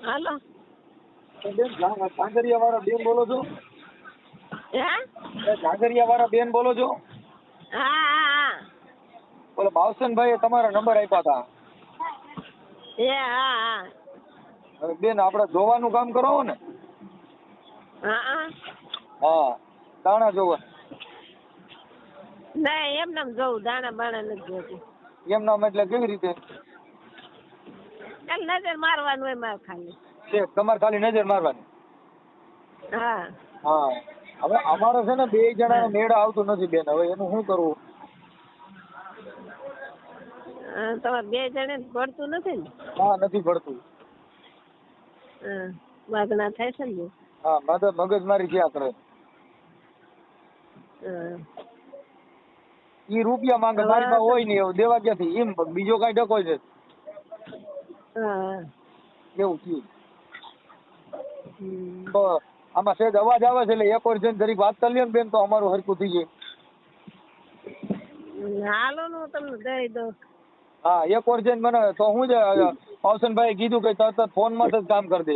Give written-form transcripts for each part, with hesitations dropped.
હાલો. બેન ઝાંઝરિયા વાળા બેન બોલો છો? હે? ઝાંઝરિયા વાળા બેન બોલો છો? હા હા બોલો ભાવસનભાઈએ તમારા નંબર આપ્યા હતા. હા. હવે બેન આપણે જોવાનું કામ કરાવો ને? હા. હા, દાણા જોવા. ના એમને જોઉં, દાણા બાણા નથી જોતું. એમ નામ એટલે કેવી રીતે? કાલ નજર મારવાનું હોય મારે ખાલી. છે તમારે ખાલી નજર મારવાની? હા. હા, હવે અમારે છે ને 2 જણાને મેળ આવતું નથી બેન. હવે એનું શું કરવું? તમારે 2 જણે પડતું નથી ને? હા, નથી પડતું. વાગણા થાય છે ને? હા, મગજ મારી ક્યાં કરે? ઈ રૂપિયા માંગે, મારી પાસે હોય નહીં, એવું દેવા ક્યાંથી? એમ બીજો કઈ ડકો છે એવું થયું. તો આમાં સહેજ અવાજ આવે છે, એટલે એક વાર જઈને જરીક વાત કરી લ્યો ને બેન, તો અમારું હરખું થઈ જાય. હાલો ને હું તમને દઈ દઉં. હા, એક વાર જઈને મને તો હું જ ભાવસનભાઈ કીધું કે તરત ફોનમાં જ કામ કરી દે.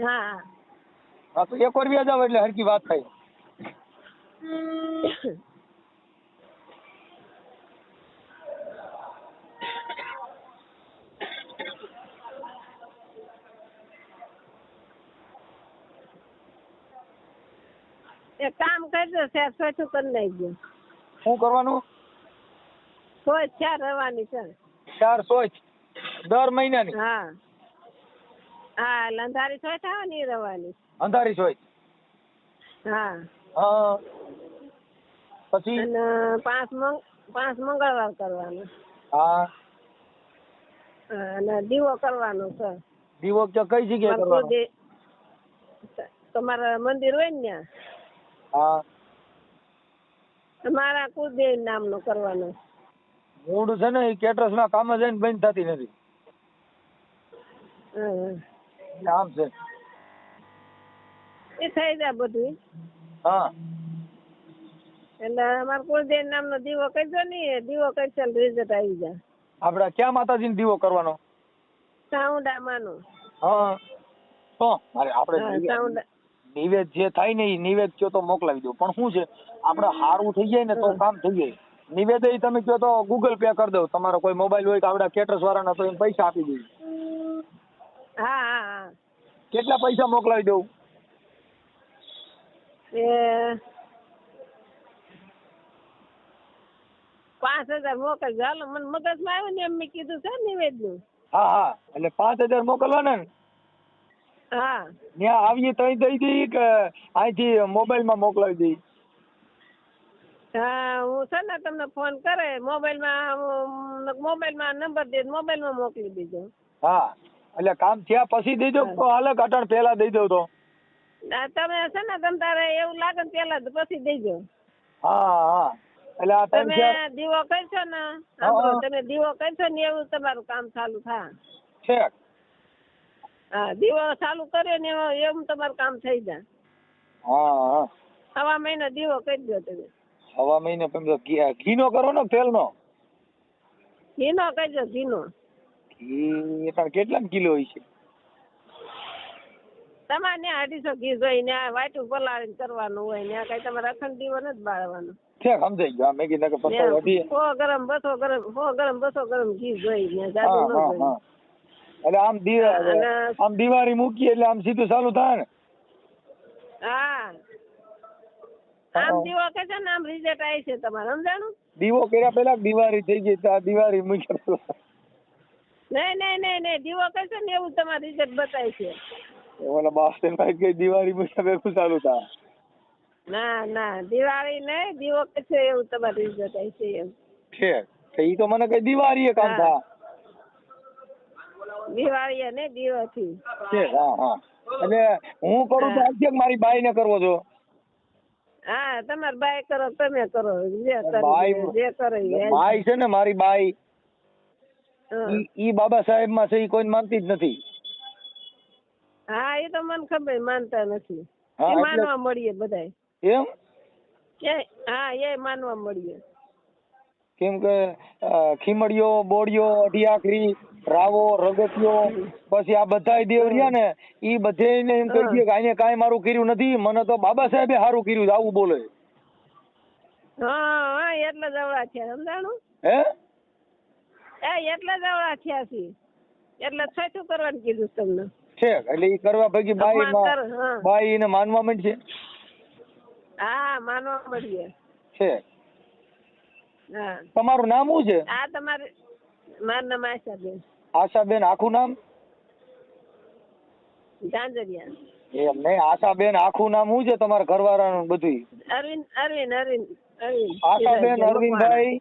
હા. હા, તો એક વાર વ્યા જાવ એટલે હરખી વાત થાય. એક કામ કરજો, સાહેબ ચોખ્ખું કરી નાખજો. શું કરવાનું? સોચ 4 રહેવાની છે. 4 સોચ દર મહિનાની? હા હા, અંધારી સોચ આવે ને એ રહેવાની. અંધારી સોચ? હા. હા, પછી? અને 5 મંગળવાર કરવાનું. હા. અને દીવો કરવાનો છે. દીવો કઈ જગ્યાએ કરવાનો? તમારા મંદિર હોય ને ત્યાં. હા. તમારા કુળદેવ નામનો કરવાનો. મૂળ છે ને એ કેટરસ ના કામ જઈને બંધ થતી નથી. આમ છે એ થઈ જાય બધું. હા. એટલે અમારા કુળદેવ નામનો દીવો કરજો ને, દીવો કરશે રિઝલ્ટ આવી જાય. આપડે ક્યાં માતાજીને દીવો કરવાનો? ચાઉંડા માનો. હા, તો અરે આપણે નિવેદ જે થાય ને એ નિવેદ કયો તો મોકલાવી દો. પણ શું છે, આપણે હારું થઈ જાય ને તો કામ થઈ જાય. નિવેદ એ તમે કહો તો ગૂગલ પે કરી દઉં. તમારો કોઈ મોબાઈલ હોય કે આપડા કેટરસ વાળાના, તો એને પૈસા આપી દઈએ. હા. કેટલા પૈસા મોકલાવી દઉં? 5000 મોકલજો. હાલો, મને મગજમાં આવ્યું ને એમ મેં કીધું છે નિવેદનું. હા, એટલે 5000 મોકલવાના ને? હા. ત્યાં આવીએ તો દઈ દઈએ કે અહીંથી મોબાઈલમાં મોકલાવી દઈએ? હા, હું છે ને તમને ફોન કરે મોબાઈલમાં નંબર દે, મોબાઈલમાં મોકલી દેજો. હા, એટલે કામ થયા પછી દેજો તો હાલે, અટાણ પહેલા દઈ દઉં તો? તમે છે ને તમ તારે એવું લાગે ને પેલા પછી દેજો. હા, એટલે આ તમે દીવો કરશો ને, તમે દીવો કરશો ને એવું તમારું કામ ચાલુ થાય. છે. હા, દીવો ચાલુ કર્યો ને એવું તમારું કામ થઈ જાય. હા. સવા મહિને દીવો કરી દો તમે. સવા મહિને ઘીનો કરો ને તેલનો? ઘીનો કરજો, ઘીનો. ઘી કેટલા કિલો હોય છે? તમારે ત્યાં 250 ઘી જોઈ ને વાટું પલાળીને કરવાનું હોય ને, કઈ તમારે અખંડ દીવો નથી બાળવાનો. છે, સમજાઈ ગયો. મેં કીધું કે 100 ગરમ 200 ગરમ ઘી જોઈ ને, જાદુ ન જોઈ. એટલે આમ દિવાળી મૂકીએ એટલે આમ સીધું ચાલુ થાય ને? હા, આમ દીવો કે છે ને આમ રિઝલ્ટ આવી છે તમારે, સમજાણું? દીવો કર્યા પેલા દિવાળી થઈ ગઈ, દિવાળી મૂક્યા? નહીં, દીવો કરશે ને એવું તમારે રિઝલ્ટ બતાવે છે. ઓલા બાસ્ટન કઈ દિવાળી મૂક્યા ભેગું ચાલુ થાય? ના, દિવાળી નહીં, દીવો કરશે એવું તમારે રિઝલ્ટ આવી છે એમ. છે, ઈ તો મને કઈ દિવાળી કામ થાય? દિવાળી ને દીવાથી છે. હા, એટલે હું કરું તો આજે મારી બાઈ ને કરવો છો? હા, તમારી બાઈ કરો, તમે કરો, જે કરો. બાઈ છે ને મારી બાઈ, ઈ બાબા સાહેબ માં છે, ઈ કોઈ માનતી જ નથી. હા, એ તો મને ખબર, માનતા નથી. માનવા મળીએ બધા એમ. હા, એ માનવા મળીએ. કેમ કે ખીમડીયો, બોડિયો, અઢી આખરી રાવો રગતિયો પછી આ બધા દેવ રહ્યા ને ઈ બધેને એમ કહી દે કે આને કાંઈ મારું કર્યું નથી, મને તો બાબા સાહેબે સારું કર્યું છે, આવું બોલે. હા એટલે જવડા થયા સમજાણું હે એટલે જવડા થયા છે એટલે છઠ્ઠું કરવાનું કીધું તમને છે એટલે ઈ કરવા ભેગી બાઈ એને માનવા માંડશે. હા માનવા મળીએ છે. હા તમારું નામ શું છે? આ તમારે મારું નામ આશાબેન. આશાબેન આખું નામ? ઝાંઝરિયા. એમ નહીં, આશાબેન આખું નામ શું છે તમારા ઘરવાળાનું બધું? અરવિંદ અરવિંદ અરવિંદ અરવિંદ. આશાબેન અરવિંદભાઈ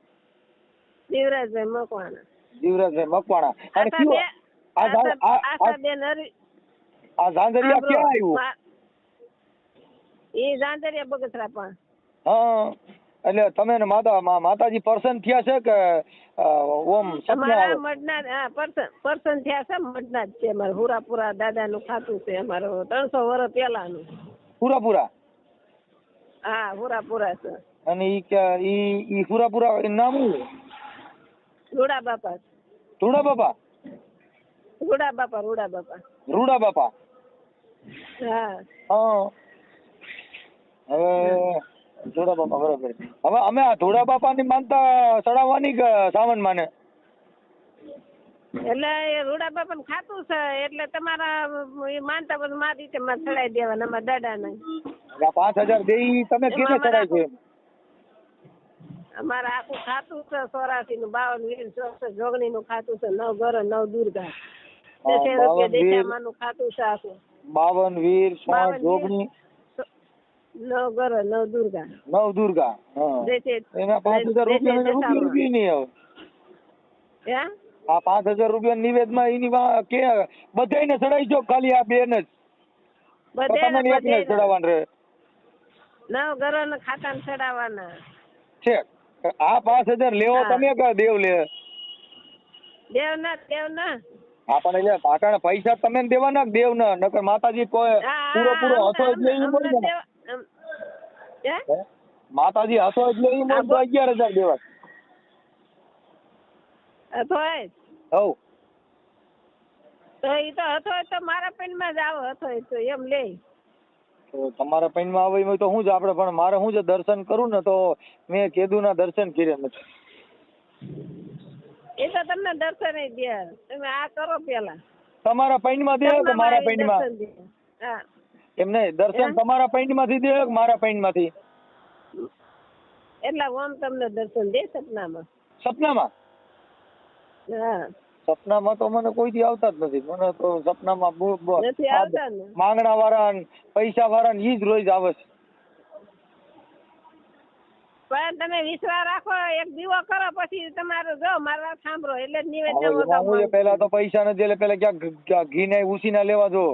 જીવરાજભાઈ મકવાણા. જીવરાજભાઈ મકવાણા. અને કયો આશાબેન અરવિંદ. આ ઝાંઝરિયા ક્યાં આવ્યું? એ ઝાંઝરિયા બગસરા પણ. હા એટલે તમે ને માતાજી પર્સન થયા છે કે ઓમ અમારા મઢના પર્સન થયા છે, મઢના જ છે. અમારે હુરાપુરા દાદાનું ખાતું છે અમારું 300 વર્ષ પહેલાનું. પુરાપુરા? હા હુરાપુરા છે. અને ઈ પુરાપુરા નામ શું છે? રૂડા બાપા. રૂડા બાપા? રૂડા બાપા રૂડા બાપા. રૂડા બાપા. હા હા હવે ધોળા બાપા બરોબર. હવે અમે આ ધોળા બાપા ની માનતા ચડાવવાની કે સાવન માને? એટલે એ રૂડા બાપા ને ખાતું છે એટલે તમારા માનતા બધું મારી રીતે માં ચડાવી દેવાના અમારા દાદા ને. 5000 દે તમે કેને ચડાય છે? અમારા આખું ખાતું છે 84 નું 52 64 જોગણી નું ખાતું છે 9 ઘર 9 દુર્ગા. 10 રૂપિયા દેશામાં નું ખાતું છે આખું. 52 વીર 100 જોગણી 9 ઘર 9 દુર્ગા. 9 દુર્ગા. હા એના 5000 રૂપિયા ને રૂપિયા બી નહીં આવે. હે આ 5000 રૂપિયા નિવેદ માં એની કે બધાને ચડાઈ જો ખાલી આ બેન જ? બધાને એકને ચડાવવાનું રહે? 9 ઘર ને ખાતા ને ચડાવવાના છે. આ 5000 લેવો તમે કે દેવ લે? દેવના આપણે એટલે પાટાના પૈસા તમે દેવાના કે દેવ ના? નકર માતાજી કોઈ પૂરો હતો જ નહીં મળે ને. માતાજી હતો જ નહીં મળે તો 11000 દેવા. અથોય હવ તો ઈ તો અથોય તો મારા પેનમાં જ આવો અથોય તો એમ લે. તો તમારા પૈનમાં આવે એમ તો શું છે આપણે, પણ મારે શું છે દર્શન કરું ને તો મેં કીધું ના દર્શન કર્યા નથી. એ તો તમને દર્શન દે, તમે આ કરો પેલા. તમારા પૈનમાં દે કે મારા પૈનમાં? હા એમ નહીં, દર્શન તમારા પૈનમાંથી દે કે મારા પૈનમાંથી? એટલે ઓમ તમને દર્શન દે સપનામાં. સપનામાં? હા સપનામાં તો મને કોઈ દી આવતા જ નથી. મને તો સપનામાં નથી આવતા ને માંગણા વાળા પૈસા વાળા ને ઈ જ રોજ આવે છે. પણ તમે વિશ્વાસ રાખો, એક દીવો કરો પછી તમારું જો મારા સાંભળો એટલે નિવેદન. પેલા તો પૈસા નથી એટલે પેલા ક્યાંક ઘી ના ઉસી ના લેવા જો.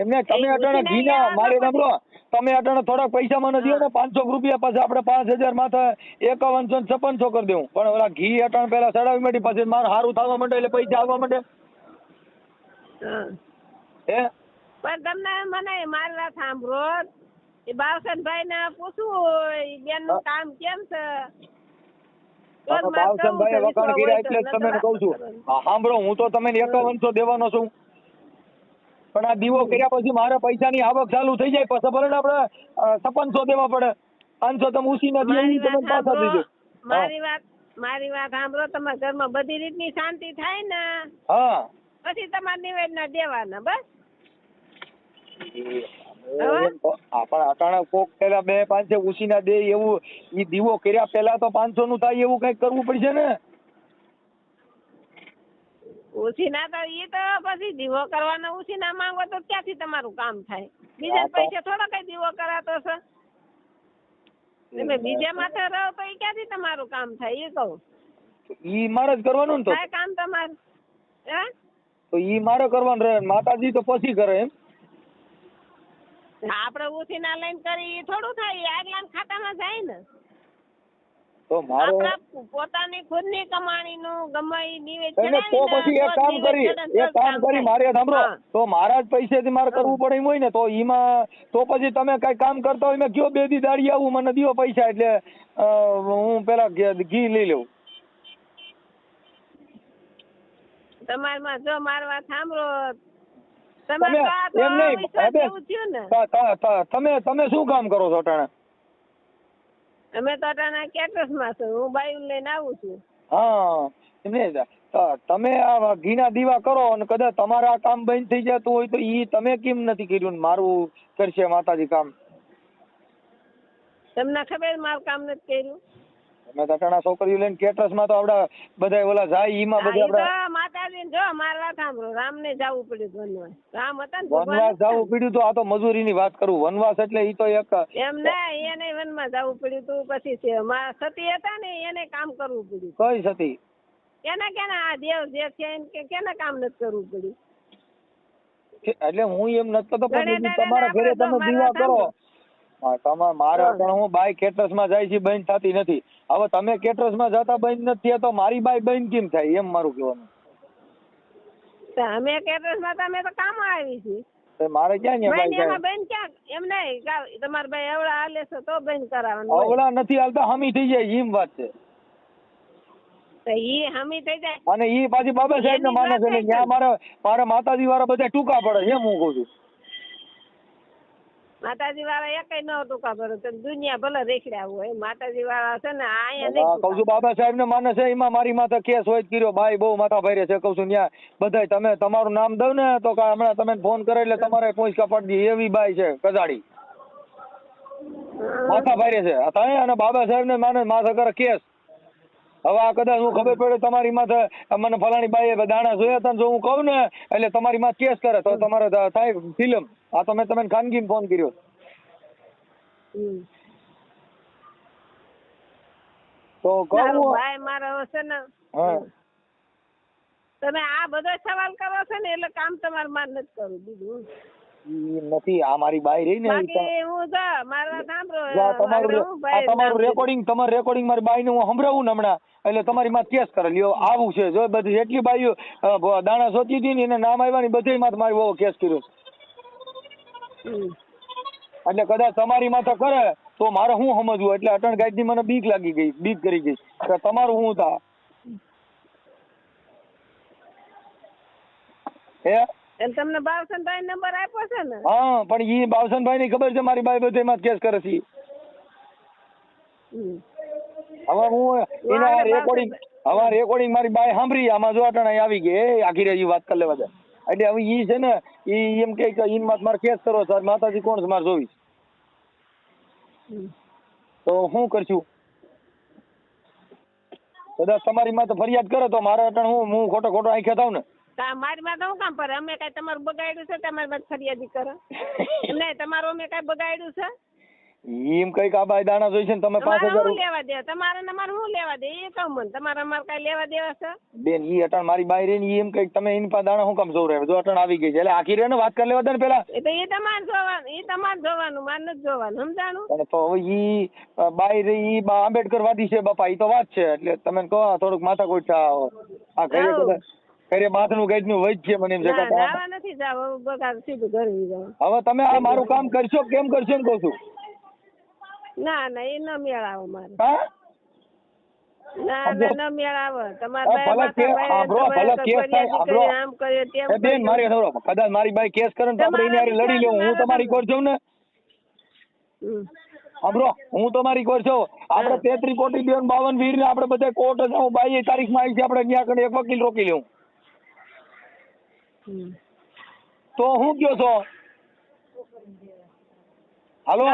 એમને તમે અટાણે ઘી ના મારે સાંભળો, તમે અટાણે થોડાક પૈસા મને દો ને 500 રૂપિયા, પછી આપણે 5000 માથે 5100 5600 કરી દેવું. પણ ઓલા ઘી અટાણે પેલા ચડાવી માંડી પછી મારે સારું થવા માંડે એટલે પૈસા આવવા માંડે. હે પણ તમને મને મારી વાત સાંભળો, એ બાવસનભાઈ ને પૂછવું બેન નું કામ કેમ છે? બાવસનભાઈ વખાણ કર્યા એટલે જ તમને કહું છું. સાંભળો, હું તો તમને 5100 દેવાનો છું, પણ આ દીવો કર્યા પછી મારે પૈસાની આવક ચાલુ થઈ જાય પછી ભલે આપણે 5600 દેવા પડે. 500 તમે ઉસી ના તમે પાછા દીધો. મારી વાત સાંભળો, તમારા ઘરમાં બધી રીતની શાંતિ થાય ને હા પછી તમારે નિવેદન દેવાના બસ. પણ અટાણે કોક પેલા 2-5 ઉસી ના દે એવું ઈ દીવો કર્યા પેલા તો 500 નું થાય એવું કઈક કરવું પડશે ને. ઉસી ના તો ઈ તો પછી દીવો કરવાનો ઉસી ના માંગો તો ક્યાંથી તમારું કામ થાય? બીજા પૈસા થોડા કઈ દીવો કરાતો છે? તમે બીજા માથે રહો તો ઈ ક્યાંથી તમારું કામ થાય? એ કહું ઈ મારે જ કરવાનું ને. તો થાય કામ તમારું? હે તો ઈ મારે કરવાનું રહે, માતાજી તો પછી કરે એમ. આપડે ઉસી ના લઈને કરી થોડું થાય, આગલા ખાતામાં જાય ને. તો મારે પોતાની ખુદની કમાણી નું ગમાઈ નિવેદ તો પછી એક કામ કરી મારે સાંભળો, તો મારા જ પૈસેથી મારે કરવું પડે એમ હોય ને તો ઈમાં તો પછી તમે કઈ કામ કરતા હોય મેં કયો 2 દી દાડી આવું મને દિયો પૈસા એટલે હું પેલા ઘી લઈ લઉં. તમારમાં જો મારી વાત સાંભળો, તમે તમારે તો આ તો એમ નહીં, વિશ્વાસ હવે જેવું થયું ને. તમે શું કામ કરો છો અટાણે? અમે તો અટાણા કેટરસમાં છું, હું બાયું લઈને આવું છું. હા એમને તમે આ ઘીના દીવા કરો અને કદાચ તમારે આ કામ બંધ થઈ જતું હોય તો ઈ તમે કેમ નથી કર્યું ને મારું કરશે માતાજી કામ? તમને ખબર મારું કામ નથી કર્યું? અમે તટાણા છોકરીઓ લઈને કેટરસમાં તો આપડા બધા ઓલા જાય ઈમાં હા, બધા ઈ તો આપડા માતાજીને જો મારી વાત સાંભળો, રામને જવું પડ્યું વનવાસ. રામ હતા ને વનવાસ જવું પડ્યું તો આ તો મજૂરીની વાત કરું. વનવાસ એટલે ઈ તો એક એમ ના, એને વનમાં જવું પડ્યું તું. પછી સતી હતા ને એને કામ કરવું પડ્યું. કઈ સતી? કેના આ દેવ જે છે એને કેના કામ નથી કરવું પડ્યું? એટલે હું એમ નથી તો ગળે પણ ગળે તમારા ઘરે આપણે તમે જો દીવા મારા કરો. હા તમારે મારે હા. અટાણે હું બાઈ કેટરસમાં જાય છે બંધ થતી નથી. હવે તમે કેટરસમાં જતા બંધ નથી થયા તો મારી બાઈ બંધ કેમ થાય એમ મારું કહેવાનું. તો અમે કેટરસમાં અમે તો કામ આવી છીએ. તો મારે ક્યાં ન્યા બાઈ એમાં જાય? બેન ક્યાં એમ નહીં, તમારા ભાઈ એવડા હાલે છે તો બંધ કરાવવાનું હોય. અવળા નથી હાલતા, હમી થઈ જાય એમ વાત છે. તો ઈ હમી થઈ જાય. અને ઈ પાછી બાબા સાહેબ ને એની માને વાત છે એટલે થાય ત્યાં મારા માતાજી વાળા બધા ટૂંકા પડે એમ હું કઉ છું. માતાજી વાળા એકય ન ટૂંકા પડે તો દુનિયા ભલે રેખડ્યા હોય. માતાજી વાળા છે ને અહીંયા કઉ નહીં છું બાબા સાહેબ ને માને છે એમાં મારી માથે કેસ હોય કર્યો ભાઈ બહુ માથા ભારે છે. કઉ છું ત્યાં બધા તમે તમારું નામ દઉં ને તો હમણાં તમે ફોન કરે એટલે તમારે પહોંચકા પડી દે એવી બાઈ છે કજાડી. માથા ભારે છે તમે અને બાબા સાહેબ ને માને માથે કરે કેસ. હવે આ કદાચ હું ખબર પડે તમારી માથે મને ફલાણી બાઈએ દાણા જોયા હતા જો હું કહું ને એટલે તમારી માથે કેસ કરે તો તમારે થાય ફિલ્મ. આ તો મેં તમને ખાનગી ફોન કર્યો. તો કહું ભાઈ મારો છે ને, તમે આ બધો સવાલ કરો છો ને એટલે કામ તમારે માર નથી કરવું. બીજું નથી આ મારી બાઈ રહી ને બાકી હું તો મારા તમારું રેકોર્ડિંગ મારી બાઈ ને હું સંભળાવું ને હમણાં એટલે તમારી માં કેસ કરે લ્યો આવું છે. જો બધી એટલી બાઈઓ દાણા સોચી હતી ને એને નામ આવ્યા ને બધી માં મારી બહુ કેસ કર્યો. એટલે કદાચ તમારી માથે કરે તો મારે શું સમજવું? એટલે અટણ ગાડી મને બીક લાગી ગઈ, બીક કરી ગઈ કે તમારું શું થા હે? એટલે તમને બાવસનભાઈ નંબર આપ્યો છે ને? હા પણ ઈ બાવસનભાઈ ની ખબર છે મારી બાઈ બધે માં કેસ કરે છે. હવે હું એના રેકોર્ડિંગ મારી બાઈ સાંભળી આમાં જો અટાણા આવી ગઈ આખી રેજી વાત કરી લેવા દે. એટલે હવે ઈ છે ને ઈ એમ કે ઈન મારે કેસ કરો સર માતાજી કોણ છે મારે જોવી તો શું કરશું? કદાચ તમારી માથે ફરિયાદ કરે તો મારે અટાણે હું ખોટો આંખે થાવ ને. મારી માં તો હું કામ પર અમે કઈ તમારું બગાડ્યું છે? તમારી માં ફરિયાદી કરે નહીં તમારું અમે કઈ બગાડ્યું છે? એમ કઈક આ બાઈ દાણા જોઈ છે ને તમે 5000 લેવા દે તમારે અમારે શું લેવા દે એ કહું મને. તમારે અમારે કઈ લેવા દેવા છે? બેન ઈ અટાણ મારી બાઈ રહી ને એમ કઈક તમે એની પાસે દાણા શું કામ જોવ રહ્યો? જો અટાણ આવી ગઈ છે એટલે આખી રે ને વાત કરી લેવા દે ને પેલા. એ તો એ તમારે જોવાનું મારે નથી જોવાનું સમજાણું? અને તો હવે ઈ બાઈ રહી ઈ આંબેડકર વાદી છે બાપા ઈ તો વાત છે એટલે તમે કહો થોડુંક માથા કોઈ આ ઘરે બાથનું ગાઈડ નું વૈદ છે મને એમ છે નથી જાવ બગાડ સીધું ઘરે જાવ. હવે તમે આ મારું કામ કરશો કેમ કરશો એમ કહું છું. ના એ ન મેળ આવે મારે. હા ના મેળ આવે તમારે બેન મારી કદાચ મારી બાઈ કેસ કરે ને તો આપણે એની હારે લડી લેવું. હું તમારી કોર છું ને સાંભળો હું તમારી કોર છું. આપણે 33 કોટી 52 વીર ને આપણે બધા કોર્ટ જ બાઈ તારીખ માં આવી છે આપણે ત્યાં કને એક વકીલ રોકી લેવું. તો હું કયો છો? હાલો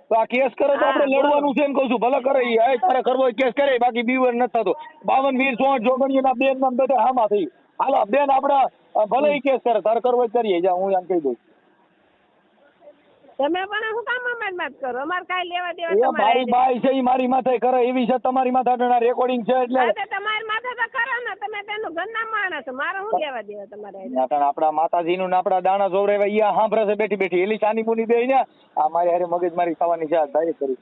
તો આ કેસ કરે તો આપણે લડવાનું છે એમ કઉ છું. ભલે કરે તારે કરવો કેસ કરે બાકી બીવર નથી થતો. 52 વીર 64 જોગણીના બેન નામ બધા હામાં થઈ. હાલો બેન આપણે ભલે ઈ કેસ કરે તારે કરવો કરીએ જા હું એમ કહી દઉં. તમે પણ શું કામ અમારી વાત કરો? અમારે કાઈ લેવા દેવા મારી બાઈ છે ઈ મારી માથે કરે એવી છે તમારી માથે રેકોર્ડિંગ છે એટલે તમારી માથે તો કરો ને તમે તેનું ઘરના માણસ મારે શું લેવા દેવા તમારે? આપડા માતાજી નું આપડા દાણા જોવરાવ્યા ઈ સાંભળે છે બેઠી બેઠી એલી ચાની મુની બે ને આ મારી હારે મગજ મારી થવાની છે ડાયરેક્ટ કરી.